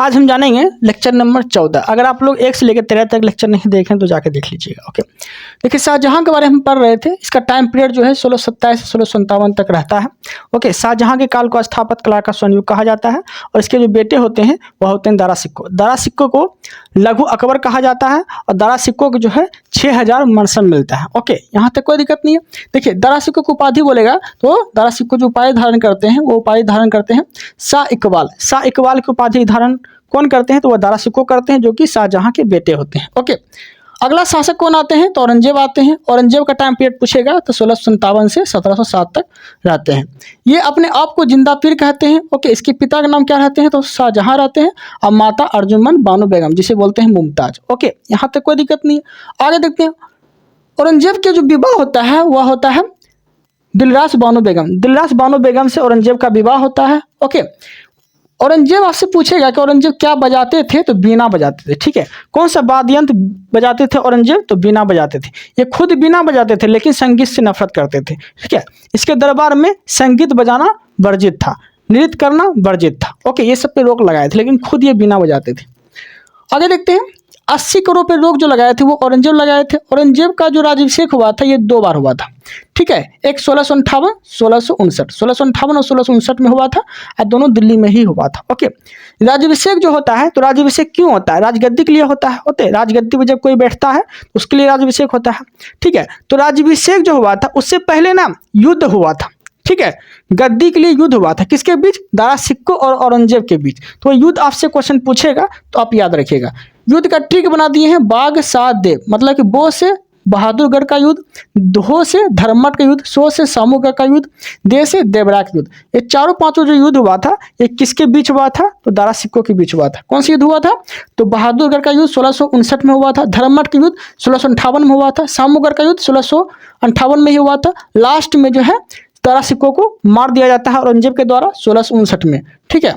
आज हम जानेंगे लेक्चर नंबर 14। अगर आप लोग 1 से लेकर 13 तक लेक्चर नहीं देखें तो जाके देख लीजिएगा। ओके, देखिए शाहजहां के बारे में हम पढ़ रहे थे। इसका टाइम पीरियड जो है 1627 से 1657 तक रहता है। ओके, शाहजहां के काल को स्थापत्य कला का स्वर्णयुग कहा जाता है और इसके जो बेटे होते हैं वह होते हैं दारा सिक्को। दारा सिक्को को लघु अकबर कहा जाता है और दारा सिक्को को जो है 6000 मनसन मिलता है। ओके, यहाँ तक कोई दिक्कत नहीं है। देखिए दारा सिक्को को उपाधि बोलेगा तो दारा सिक्को जो उपाधि धारण करते हैं वो उपाधि धारण करते हैं शाह इकबाल। शाह इकबाल की उपाधि धारण कौन करते हैं तो वह दारा सिक्को करते हैं, जो कि शाहजहां के बेटे होते हैं। ओके, अगला शासक कौन आते हैं तो औरंगजेब आते हैं। औरंगजेब का टाइम पीरियड पूछेगा तो 1657 से 1707 तक रहते हैं। ये अपने आप को जिंदा पीर कहते हैं। ओके, इसके पिता का नाम क्या रहते हैं तो शाहजहां रहते हैं और माता अर्जुमन बानो बेगम, जिसे बोलते हैं मुमताज। ओके, यहाँ तक कोई दिक्कत नहीं है। आगे देखते हैं, औरंगजेब के जो विवाह होता है वह होता है दिलरास बानो बेगम। दिलरास बानो बेगम से औरंगजेब का विवाह होता है। ओके, औरंगजेब आपसे पूछेगा कि औरंगजेब क्या बजाते थे तो बीना बजाते थे। ठीक है, कौन सा वाद्य यंत्र बजाते थे औरंगजेब तो बीना बजाते थे। ये खुद बीना बजाते थे लेकिन संगीत से नफरत करते थे। ठीक है, इसके दरबार में संगीत बजाना वर्जित था, नृत्य करना वर्जित था। ओके, ये सब पे रोक लगाए थे लेकिन खुद ये बीना बजाते थे। आगे देखते हैं, 80 करोड़ पे रोक जो लगाए थे वो औरंगजेब लगाए थे। औरंगजेब का जो राज्याभिषेक हुआ था ये 2 बार हुआ था। ठीक है, एक 1658 1659 और 1659 में हुआ था और दोनों दिल्ली में ही हुआ था। ओके, राज्याभिषेक जो होता है तो राज्याभिषेक क्यों होता है? राजगद्दी के लिए होता है। होते राजगद्दी पर जब कोई बैठता है तो उसके लिए राज्याभिषेक होता है। ठीक है, तो राज्याभिषेक जो हुआ था उससे पहले ना युद्ध हुआ था। ठीक है, गद्दी के लिए युद्ध हुआ था। किसके बीच? दारा सिक्को और औरंगजेब के बीच। तो युद्ध आपसे क्वेश्चन पूछेगा तो आप याद रखिएगा। युद्ध का ट्रिक बना दिए हैं बाघ साथ देव, मतलब कि बो से बहादुरगढ़ का युद्ध, धो से धर्मठ का युद्ध, सो से सामूगढ़ का युद्ध, दे से देवरा का युद्ध। ये चारों पांचों जो युद्ध हुआ था ये किसके बीच हुआ था तो दारा सिक्को के बीच हुआ था। कौन सा युद्ध हुआ था तो बहादुरगढ़ का युद्ध 1659 में हुआ था, धर्मठ का युद्ध 1658 में हुआ था, सामूगढ़ का युद्ध 1658 में ही हुआ था। लास्ट में जो है दारा सिक्को को मार दिया जाता है औरंगजेब के द्वारा 1659 में। ठीक है,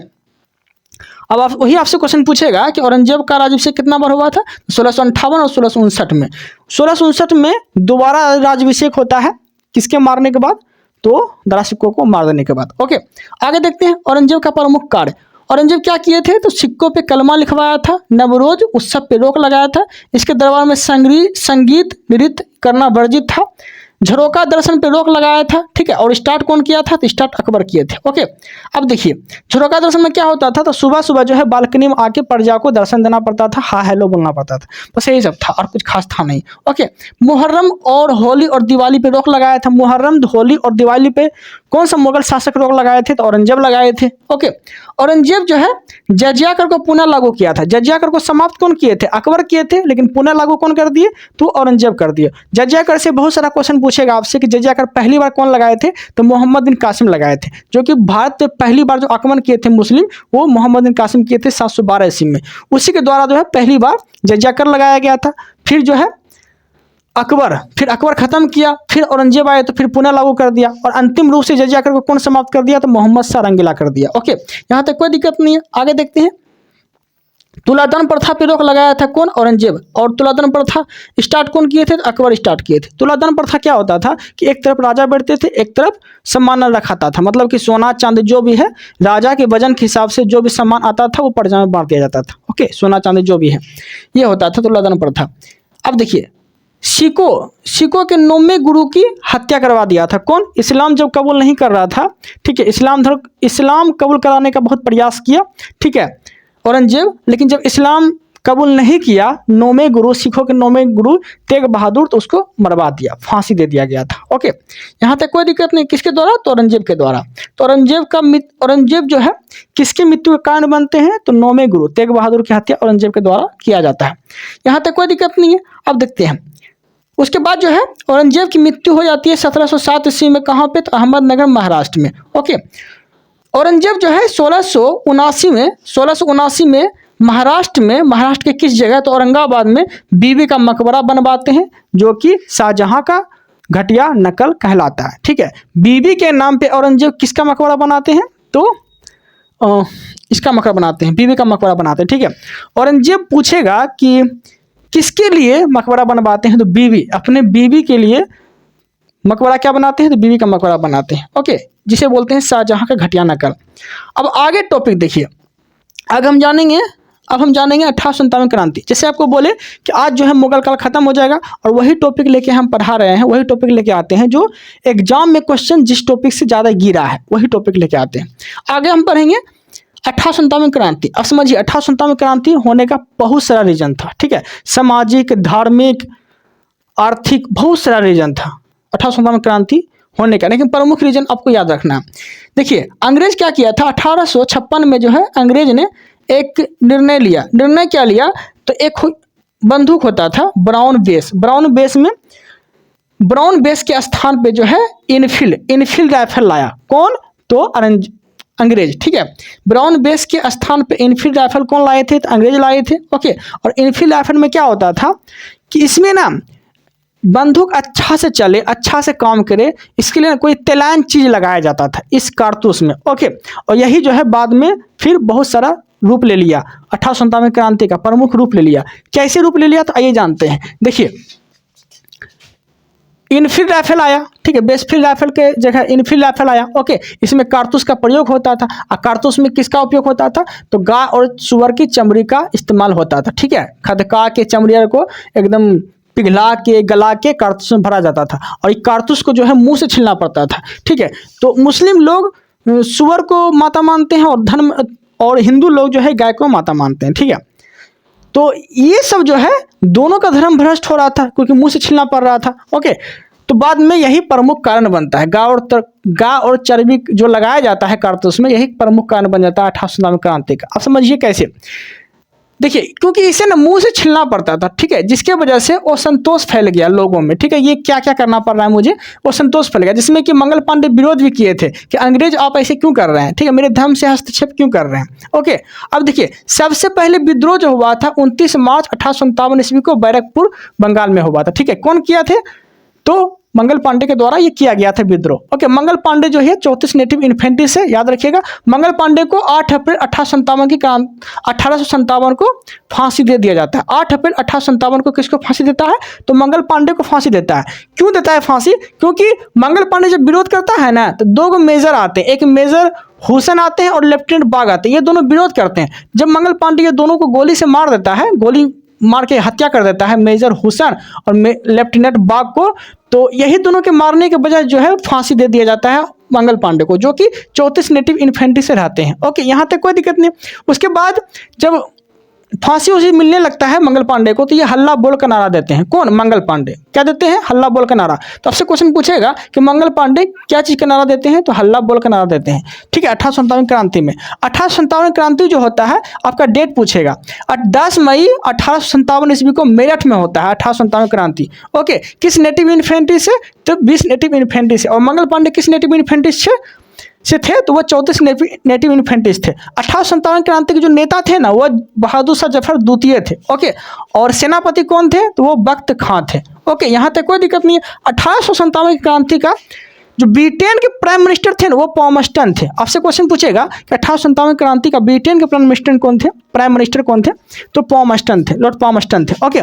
अब आप वही आपसे क्वेश्चन पूछेगा कि औरंगजेब का राज्याभिषेक कितना बार हुआ था 1658 और 1659 में। 1659 में दोबारा राज्याभिषेक होता है किसके मारने के बाद तो दारा सिक्को को मार देने के बाद। ओके, आगे देखते हैं औरंगजेब का प्रमुख कार्य। औरंगजेब क्या किए थे तो सिक्कों पे कलमा लिखवाया था, नवरोज उत्सव पे रोक लगाया था, इसके दरबार में संगीत नृत्य करना वर्जित था, झरोका दर्शन पे रोक लगाया था। ठीक है, और स्टार्ट कौन किया था तो स्टार्ट अकबर किए थे। ओके, अब देखिए झरोका दर्शन में क्या होता था तो सुबह सुबह जो है बालकनी में आके प्रजा को दर्शन देना पड़ता था, हाय हेलो बोलना पड़ता था, बस यही सब था और कुछ खास था नहीं। ओके, मुहर्रम और होली और दिवाली पे रोक लगाया था। मुहर्रम, होली और दिवाली पे कौन सा मुगल शासक रोक लगाए थे तो औरंगजेब लगाए थे। ओके, औरंगजेब जो है जजिया कर को पुनः लागू किया था। जजिया कर को समाप्त कौन किए थे? अकबर किए थे, लेकिन पुनः लागू कौन कर दिए तो औरंगजेब कर दिए। जजिया कर से बहुत सारा क्वेश्चन पूछेगा आपसे कि जजिया कर पहली बार कौन लगाए थे तो मोहम्मद बिन कासिम लगाए थे, जो कि भारत पे पहली बार जो आक्रमण किए थे मुस्लिम वो मोहम्मद बिन कासिम किए थे 712 ईस्वी में। उसी के द्वारा जो है पहली बार जजिया कर लगाया गया था। फिर जो है अकबर खत्म किया, फिर औरंगजेब आए तो फिर पुनः लागू कर दिया और अंतिम रूप से जजिया कर को कौन समाप्त कर दिया तो मोहम्मद शाह रंगीला कर दिया। ओके, यहाँ तक कोई दिक्कत नहीं है। आगे देखते हैं, तुलादान प्रथा पे रोक लगाया था कौन? औरंगजेब। और तुलादान प्रथा स्टार्ट कौन किए थे तो अकबर स्टार्ट किए थे। तुलादान प्रथा क्या होता था कि एक तरफ राजा बैठते थे, एक तरफ सम्मान रखाता था, मतलब कि सोना चांदी जो भी है राजा के वजन के हिसाब से जो भी सम्मान आता था वो प्रजा में बांट दिया जाता था। ओके, सोना चांदी जो भी है ये होता था तुलादान प्रथा। अब देखिए सिखों के 9वें गुरु की हत्या करवा दिया था कौन? इस्लाम जब कबूल नहीं कर रहा था। ठीक है, इस्लाम कबूल कराने का बहुत प्रयास किया। ठीक है, औरंगजेब, लेकिन जब इस्लाम कबूल नहीं किया 9वें गुरु, सिखों के 9वें गुरु तेग बहादुर, तो उसको मरवा दिया, फांसी दे दिया गया था। ओके, यहाँ तक कोई दिक्कत नहीं। किसके द्वारा तो औरंगजेब के द्वारा। तो औरंगजेब जो है किसके मृत्यु के कारण बनते हैं तो 9वें गुरु तेग बहादुर की हत्या औरंगजेब के द्वारा किया जाता है। यहाँ तक कोई दिक्कत नहीं है। अब देखते हैं उसके बाद जो है औरंगजेब की मृत्यु हो जाती है 1707 ईस्वी में। कहाँ पे तो अहमदनगर महाराष्ट्र में। ओके, औरंगजेब जो है 1679 में महाराष्ट्र के किस जगह तो औरंगाबाद में बीबी का मकबरा बनवाते हैं, जो कि शाहजहां का घटिया नकल कहलाता है। ठीक है, बीबी के नाम पे औरंगजेब किसका मकबरा बनाते हैं तो इसका मकबरा बनाते हैं, बीबी का मकबरा बनाते हैं। ठीक है, औरंगजेब पूछेगा कि किसके लिए मकबरा बनवाते हैं तो बीवी, अपने बीवी के लिए मकबरा क्या बनाते हैं तो बीवी का मकबरा बनाते हैं। ओके, जिसे बोलते हैं शाहजहां का घटिया नकल। अब आगे टॉपिक देखिए, अब हम जानेंगे 1857 क्रांति। जैसे आपको बोले कि आज जो है मुगल काल खत्म हो जाएगा, और वही टॉपिक लेके हम पढ़ा रहे हैं, वही टॉपिक लेके आते हैं जो एग्जाम में क्वेश्चन जिस टॉपिक से ज़्यादा गिरा है वही टॉपिक लेके आते हैं। आगे हम पढ़ेंगे 1857 क्रांति। अब समझिए 1857 क्रांति होने का बहुत सारा रीजन था, ठीक है, सामाजिक, धार्मिक, आर्थिक, बहुत सारा रीजन था 1857 क्रांति होने का, लेकिन प्रमुख रीजन आपको याद रखना है। देखिए अंग्रेज क्या किया था, 1856 में जो है अंग्रेज ने एक निर्णय लिया। निर्णय क्या लिया, तो एक बंदूक होता था ब्राउन बेस, ब्राउन बेस के स्थान पे जो है इनफील्ड राइफल लाया। कौन, तो अंग्रेज, ठीक है। ब्राउन बेस के स्थान पे इनफील्ड राइफल कौन लाए थे, तो अंग्रेज लाए थे, ओके। और इनफील्ड राइफल में क्या होता था कि इसमें ना बंदूक अच्छा से चले, अच्छा से काम करे, इसके लिए कोई तेलान चीज लगाया जाता था इस कारतूस में, ओके। और यही जो है बाद में फिर बहुत सारा रूप ले लिया, 1857 क्रांति का प्रमुख रूप ले लिया। कैसे रूप ले लिया, तो आइए जानते हैं। देखिए इनफील्ड राइफल आया, ठीक है, बेसफील्ड राइफल के जगह इनफील्ड राइफल आया, ओके। इसमें कारतूस का प्रयोग होता था, और कारतूस में किसका उपयोग होता था, तो गाय और सुअर की चमड़ी का इस्तेमाल होता था, ठीक है। खदका के चमड़िया को एकदम पिघला के गला के कारतूस में भरा जाता था, और ये कारतूस को जो है मुंह से छीलना पड़ता था, ठीक है। तो मुस्लिम लोग सुअर को माता मानते हैं, और हिंदू लोग जो है गाय को माता मानते हैं, ठीक है। तो ये सब जो है दोनों का धर्म भ्रष्ट हो रहा था, क्योंकि मुंह से छीलना पड़ रहा था, ओके। तो बाद में यही प्रमुख कारण बनता है, गाय और चर्बी जो लगाया जाता है कारतूस में, यही प्रमुख कारण बन जाता है 1857 क्रांति का। अब समझिए कैसे। देखिए क्योंकि इसे ना मुंह से छीलना पड़ता था, ठीक है, जिसके वजह से असंतोष फैल गया लोगों में, ठीक है। ये क्या क्या करना पड़ रहा है मुझे, असंतोष फैल गया, जिसमें कि मंगल पांडे विरोध भी किए थे कि अंग्रेज आप ऐसे क्यों कर रहे हैं, ठीक है, मेरे धर्म से हस्तक्षेप क्यों कर रहे हैं, ओके। अब देखिए सबसे पहले विद्रोह जो हुआ था 29 मार्च 1857 ईस्वी को बैरकपुर बंगाल में हुआ था, ठीक है। कौन किया थे, तो मंगल पांडे के द्वारा ये किया गया था विद्रोह, ओके। मंगल पांडे जो है 34 नेटिव इन्फेंट्री से, याद रखिएगा। मंगल पांडे को 8 अप्रैल 1857 को फांसी दे दिया जाता है। 8 अप्रैल 1857 को किसको फांसी देता है, तो मंगल पांडे को फांसी देता है। क्यों देता है फांसी, क्योंकि मंगल पांडे जब विरोध करता है ना, तो 2 मेजर आते हैं, एक मेजर हुसैन आते हैं और लेफ्टिनेंट बाग आते हैं, ये दोनों विरोध करते हैं। जब मंगल पांडे ये दोनों को गोली से मार देता है, गोली मार के हत्या कर देता है मेजर हुसैन और लेफ्टिनेंट बाग को, तो यही दोनों के मारने के बजाय जो है फांसी दे दिया जाता है मंगल पांडे को, जो कि 34 नेटिव इन्फेंट्री से रहते हैं, ओके। यहाँ तक कोई दिक्कत नहीं। उसके बाद जब फांसी उसी मिलने लगता है मंगल पांडे को, तो ये हल्ला बोल का नारा देते हैं। कौन, मंगल पांडे क्या देते हैं, हल्ला बोल का नारा। तो आपसे क्वेश्चन पूछेगा कि मंगल पांडे क्या चीज़ का नारा देते हैं, तो हल्ला बोल का नारा देते हैं, ठीक है। 1857 क्रांति में 1857 क्रांति जो होता है आपका डेट पूछेगा, 10 मई 1857 ईस्वी को मेरठ में होता है 1857 क्रांति, ओके। किस नेटिव इन्फेंट्री से, तो 20 नेटिव इन्फेंट्री से। और मंगल पांडे किस नेटिव इन्फेंट्री से थे, तो वो 34 नेटिव इन्फेंट्रीज थे। 1857 क्रांति के जो नेता थे ना, वो बहादुर शाह जफर द्वितीय थे, ओके। और सेनापति कौन थे, तो वो बख्त खां थे, ओके। यहाँ तक कोई दिक्कत नहीं है। 1857 क्रांति का जो ब्रिटेन के प्राइम मिनिस्टर थे ना, वो पॉमस्टन थे। आपसे क्वेश्चन पूछेगा कि 1857 क्रांति का ब्रिटेन के प्राइम मिनिस्टर कौन थे, तो पॉमस्टन थे, लॉर्ड पॉमस्टन थे, ओके।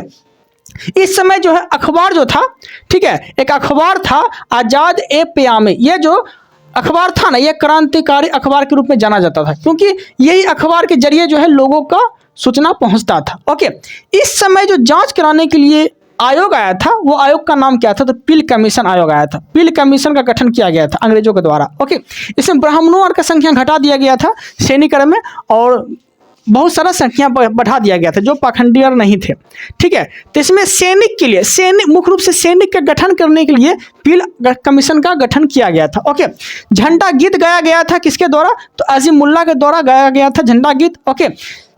इस समय जो है अखबार जो था, ठीक है, एक अखबार था आजाद ए प्यामे। ये जो अखबार था ना, ये क्रांतिकारी अखबार के रूप में जाना जाता था, क्योंकि यही अखबार के जरिए जो है लोगों का सूचना पहुंचता था, ओके। इस समय जो जांच कराने के लिए आयोग आया था, वो आयोग का नाम क्या था, तो पील कमीशन आयोग आया था। पील कमीशन का गठन किया गया था अंग्रेजों के द्वारा, ओके। इसमें ब्राह्मणों का संख्या घटा दिया गया था सैनिक में, और बहुत सारा संख्या बढ़ा दिया गया था जो पाखंडी नहीं थे, ठीक है। तो इसमें सैनिक के लिए, मुख्य रूप से सैनिक का गठन करने के लिए पील कमीशन का गठन किया गया था, ओके। झंडा गीत गाया गया था किसके द्वारा, तो अजीमुल्लाह के द्वारा गाया गया था झंडा गीत, ओके।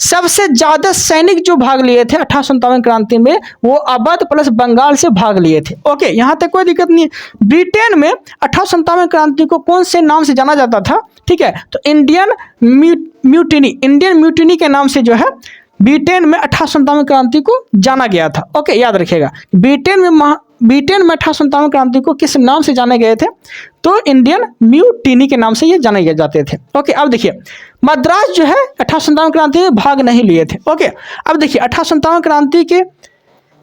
सबसे ज्यादा सैनिक जो भाग लिए थे 1857 क्रांति में, वो अवध प्लस बंगाल से भाग लिए थे, ओके। यहाँ तक कोई दिक्कत नहीं है। ब्रिटेन में 1857 क्रांति को कौन से नाम से जाना जाता था, ठीक है, तो इंडियन म्यूटिनी के नाम से जो है ब्रिटेन में 1857 क्रांति को जाना गया था, ओके। याद रखिएगा ब्रिटेन में 1857 क्रांति को किस नाम से जाने गए थे, तो इंडियन म्यूटिनी के नाम से ये जाने जाते थे, ओके। अब देखिए मद्रास जो है 1857 क्रांति में भाग नहीं लिए थे, ओके। अब देखिए 1857 क्रांति के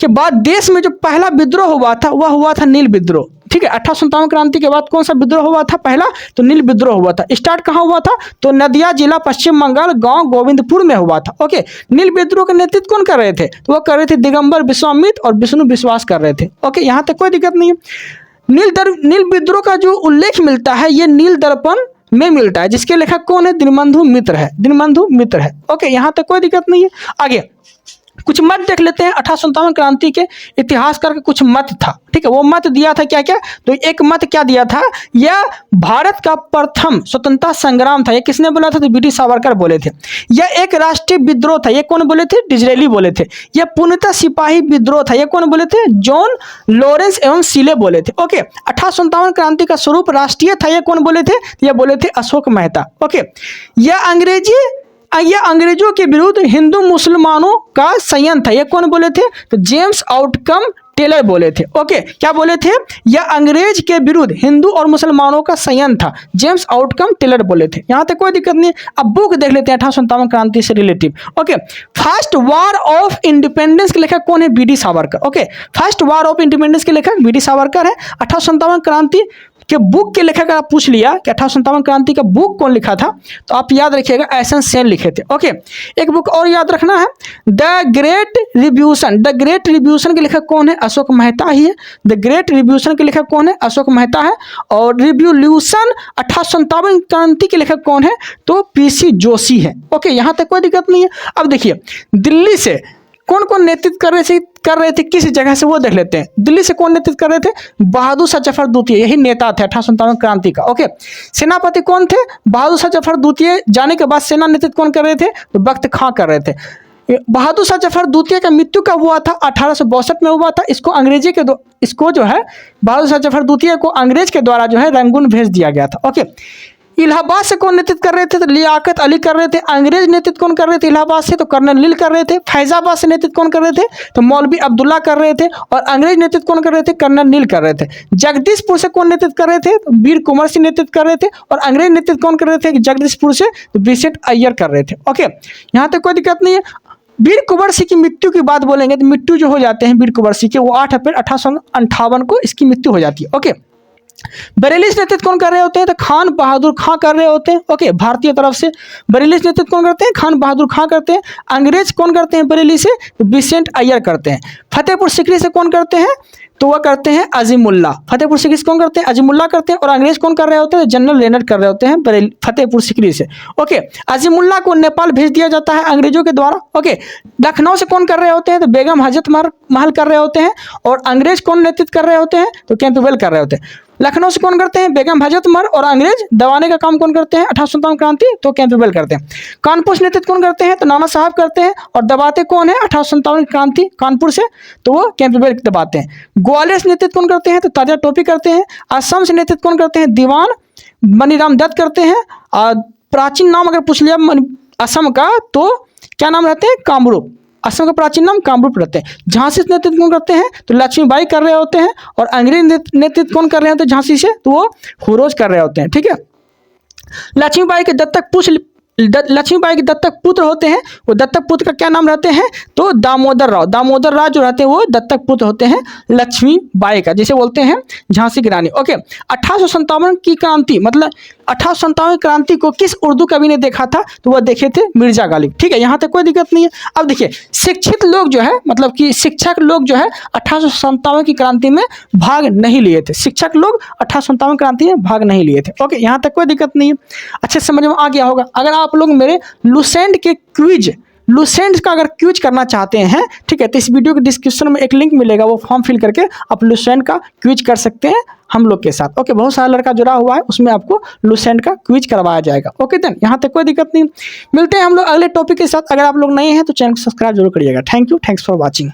बाद देश में जो पहला विद्रोह हुआ था, वह हुआ था नील विद्रोह, ठीक है। 1857 क्रांति के बाद कौन सा विद्रोह हुआ था? पहला तो नील विद्रोह हुआ था। स्टार्ट कहाँ हुआ था? तो नदिया जिला, पश्चिम बंगाल, गांव गोविंदपुर में हुआ था। ओके, नील विद्रोह का नेतृत्व कौन कर रहे थे? तो वो कर रहे थे दिगंबर विश्वामित्र और विष्णु विश्वास कर रहे थे। ओके, यहाँ तक कोई दिक्कत नहीं है। नील विद्रोह का जो उल्लेख मिलता है ये नील दर्पण में मिलता है, जिसके लेखक कौन है? दीनबंधु मित्र है, दीनबंधु मित्र है। ओके, यहाँ तक कोई दिक्कत नहीं है। आगे कुछ मत देख लेते हैं। 1857 क्रांति के इतिहासकार का कुछ मत था, ठीक है। वो मत दिया था क्या क्या? तो एक मत क्या दिया था? यह भारत का प्रथम स्वतंत्रता संग्राम था। ये किसने बोला था? तो बी डी सावरकर बोले थे। यह एक राष्ट्रीय विद्रोह था। ये कौन बोले थे? डिजरेली बोले थे। यह पूर्णतः सिपाही विद्रोह था। ये कौन बोले थे? जॉन लॉरेंस एवं सीले बोले थे। ओके, 1857 क्रांति का स्वरूप राष्ट्रीय था। ये कौन बोले थे? ये बोले थे अशोक मेहता। ओके, यह अंग्रेजों के विरुद्ध हिंदू मुसलमानों का संयंत्र था। ये कौन बोले थे? तो जेम्स आउटकम टेलर बोले थे। ओके, क्या बोले थे? यह अंग्रेज के विरुद्ध हिंदू और मुसलमानों का संयंत्र था। जेम्स आउटकम टेलर बोले थे। यहाँ तक कोई दिक्कत नहीं। अब बुक देख लेते हैं 1857 क्रांति से relative. Okay, first war of independence के लेखक कौन है? B D Savarkar. Okay, first war of independence के लेखक बी डी सावरकर है। 1857 क्रांति के बुक के लेखक आप पूछ लिया कि 1857 क्रांति का बुक कौन लिखा था, तो आप याद रखिएगा एसन सेन लिखे थे। ओके, एक बुक और याद रखना है, the great revolution. The great revolution के लेखक कौन है? अशोक मेहता ही है। द ग्रेट रिवॉल्यूशन के लेखक कौन है? अशोक मेहता है। और रिवॉल्यूशन 1857 क्रांति के लेखक कौन है? तो पीसी जोशी है। ओके, यहाँ तक कोई दिक्कत नहीं है। अब देखिए दिल्ली से कौन कौन नेतृत्व कर रहे थे किस जगह से, वो देख लेते हैं। दिल्ली से कौन नेतृत्व कर रहे थे? बहादुर शाह जफर द्वितीय, यही नेता थे 1857 क्रांति का। ओके, सेनापति कौन थे? बहादुर शाह जफर द्वितीय जाने के बाद सेना नेतृत्व कौन कर रहे थे? तो बख्त खां कर रहे थे। बहादुर शाह जफर द्वितीय का मृत्यु कब हुआ था? 1862 में हुआ था। इसको जो है बहादुर शाह जफर द्वितीय को अंग्रेज के द्वारा जो है रंगून भेज दिया गया था। ओके, इलाहाबाद से कौन नेतृत्व कर रहे थे? तो लियाकत अली कर रहे थे। अंग्रेज नेतृत्व कौन कर रहे थे इलाहाबाद से? तो कर्नल नील कर रहे थे। फैजाबाद से नेतृत्व कौन कर रहे थे? तो मौलवी अब्दुल्ला कर रहे थे। और अंग्रेज नेतृत्व कौन कर रहे थे? कर्नल नील कर रहे थे। जगदीशपुर से कौन नेतृत्व कर रहे थे? तो वीर कुंवर सिंह नेतृत्व कर रहे थे। और अंग्रेज नेतृत्व कौन कर रहे थे? जगदीशपुर से तो विसेंट अय्यर कर रहे थे। ओके, यहाँ तक कोई दिक्कत नहीं है। वीर कुंवर सिंह की मृत्यु की बात बोलेंगे तो मृत्यु जो हो जाते हैं वीर कुंवर सिंह के, वो 8 अप्रैल 1858 को इसकी मृत्यु हो जाती है। ओके, बरेली नेतृत्व कौन कर रहे होते हैं? तो खान बहादुर खां कर रहे होते हैं। ओके, भारतीय तरफ से बरेली नेतृत्व कौन करते हैं? खान बहादुर खां करते हैं। अंग्रेज कौन करते हैं बरेली से? तो विसेंट अय्यर करते हैं। फतेहपुर सीकरी से कौन करते हैं? तो वह करते हैं अजीमुल्ला। फतेहपुर सीकरी से कौन करते हैं? अजीमुल्ला करते हैं। और अंग्रेज कौन कर रहे होते हैं? जनरल लेनर्ड कर रहे होते हैं बरेली फतेहपुर सीकरी से। ओके, अजीमुल्ला को नेपाल भेज दिया जाता है अंग्रेजों के द्वारा। ओके, लखनऊ से कौन कर रहे होते हैं? तो बेगम हजरत महल कर रहे होते हैं। और अंग्रेज कौन नेतृत्व कर रहे होते हैं? तो कैंपबेल कर रहे होते हैं। लखनऊ से कौन करते हैं? बेगम हजरत महल। और अंग्रेज दबाने का काम कौन करते हैं? 1857 क्रांति तो कैंपबेल करते हैं। कानपुर से नेतृत्व कौन करते हैं? तो नाना साहब करते हैं। और दबाते कौन है 1857 क्रांति कानपुर से? तो वो कैंपबेल दबाते हैं। ग्वालियर से नेतृत्व कौन करते हैं? तो ताजा टोपी करते हैं। असम से नेतृत्व कौन करते हैं? दीवान मनीराम दत्त करते हैं। और प्राचीन नाम अगर पूछ लिया असम का तो क्या नाम रहते हैं? कामरूप। असम का प्राचीन नाम कामरूप रहते हैं। झांसी से नेतृत्व कौन करते हैं? तो लक्ष्मीबाई कर रहे होते हैं। और अंग्रेज नेतृत्व कौन कर रहे होते हैं झांसी से? तो वो हुरोज कर रहे होते हैं। ठीक है, लक्ष्मीबाई के दत्तक पुत्र होते हैं। वो दत्तक पुत्र का क्या नाम रहते हैं? तो दामोदर राव। दामोदर राव जो रहते हैं वो दत्तक पुत्र होते हैं लक्ष्मीबाई का, जिसे बोलते हैं झांसी की रानी। ओके, 1857 की क्रांति मतलब 1857 क्रांति को किस उर्दू कवि ने देखा था? तो वह देखे थे मिर्जा गालिब। ठीक है, यहाँ तक कोई दिक्कत नहीं है। अब देखिए शिक्षित लोग जो है मतलब कि शिक्षक लोग जो है 1857 की क्रांति में भाग नहीं लिए थे। शिक्षक लोग 1857 क्रांति में भाग नहीं लिए थे। ओके, यहाँ तक कोई दिक्कत नहीं है। अच्छे समझ में आ गया होगा। अगर आप लोग मेरे लुसेंट के लुसेंट का अगर क्विज करना चाहते हैं, ठीक है, तो इस वीडियो के डिस्क्रिप्शन में एक लिंक मिलेगा, वो फॉर्म फिल करके आप लुसेंट का क्विज कर सकते हैं हम लोग के साथ। ओके, बहुत सारा लड़का जुड़ा हुआ है, उसमें आपको लुसेंट का क्विज करवाया जाएगा। ओके देन, यहाँ तक कोई दिक्कत नहीं। मिलते हैं हम लोग अगले टॉपिक के साथ। अगर आप लोग नए हैं तो चैनल को सब्सक्राइब जरूर करिएगा। Thank you, thanks for watching.